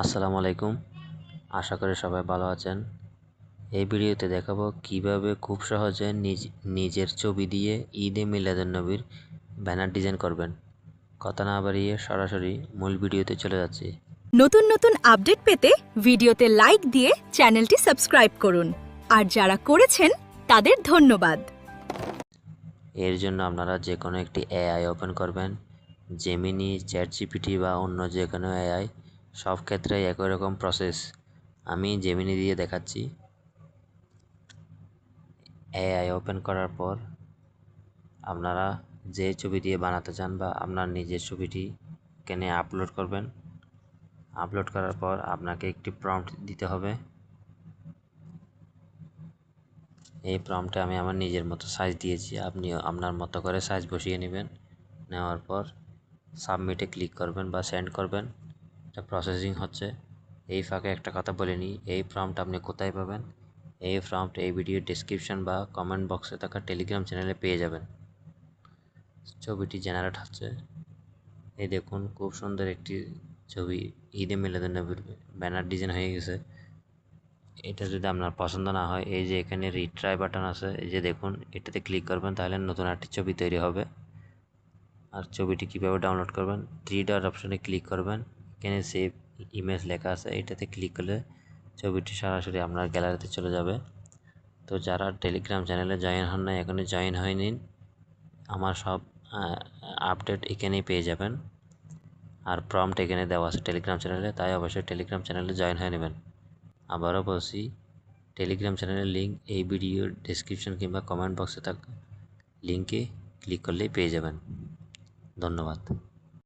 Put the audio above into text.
আসসালামু আলাইকুম। আশা করি সবাই ভালো আছেন। এই ভিডিওতে দেখাবো কিভাবে খুব সহজে নিজের ছবি দিয়ে ঈদে মিলাদুন্নবীর ব্যানার ডিজাইন করবেন। কথা না বাড়িয়ে সরাসরি মূল ভিডিওতে চলে যাচ্ছি। নতুন নতুন আপডেট পেতে ভিডিওতে লাইক দিয়ে চ্যানেলটি সাবস্ক্রাইব করুন, আর যারা করেছেন তাদের ধন্যবাদ। এর জন্য আপনারা যে কোনো একটি এআই ওপেন করবেন, জেমিনি, চ্যাটজিপিটি বা অন্য যে কোনো এআই। সব ক্ষেত্রে একই রকম প্রসেস। আমি জেমিনি দিয়ে দেখাচ্ছি। এআই ওপেন করার পর আপনারা যে ছবি দিয়ে বানাতে চান বা আপনার নিজের ছবিটি এখানে আপলোড করবেন। আপলোড করার পর আপনাকে একটি প্রম্পট দিতে হবে। এই প্রম্পটে আমি আমার নিজের মতো সাইজ দিয়েছি, আপনি আপনার মতো করে সাইজ বসিয়ে নেবেন। নেওয়ার পর সাবমিটে ক্লিক করবেন বা সেন্ড করবেন। এটা প্রসেসিং হচ্ছে। এই ফাঁকে একটা কথা বলে নিই, এই প্রম্পট আপনি কোথায় পাবেন? এই প্রম্পট এই ভিডিওর ডেসক্রিপশন বা কমেন্ট বক্সে থাকা টেলিগ্রাম চ্যানেলে পেয়ে যাবেন। ছবিটি জেনারেট হচ্ছে। এই দেখুন, খুব সুন্দর একটি ছবি ঈদে মিলাদুন্নবীর ব্যানার ডিজাইন হয়ে গেছে। এটা যদি আপনার পছন্দ না হয়, এই যে এখানে রিট্রাই বাটন আছে, এই যে দেখুন, এটাতে ক্লিক করবেন, তাহলে নতুন একটি ছবি তৈরি হবে। আর ছবিটি কিভাবে ডাউনলোড করবেন, 3 ডট অপশনে ক্লিক করবেন, এখানে সেভ ইমেজ লেখা আছে, এটাতে ক্লিক করলে ছবিটি সরাসরি আপনার গ্যালারিতে চলে যাবে। তো যারা টেলিগ্রাম চ্যানেলে জয়েন হন না, এখনই জয়েন হয়ে নিন। আমার সব আপডেট এখানেই পেয়ে যাবেন। আর প্রম্পট এখানে দেওয়া আছে টেলিগ্রাম চ্যানেলে, তাই অবশ্যই টেলিগ্রাম চ্যানেলে জয়েন হয়ে নেবেন। আবারও বলছি, টেলিগ্রাম চ্যানেলের লিঙ্ক এই ভিডিওর ডেসক্রিপশন কিংবা কমেন্ট বক্সে থাকা লিঙ্কে ক্লিক করলেই পেয়ে যাবেন। ধন্যবাদ।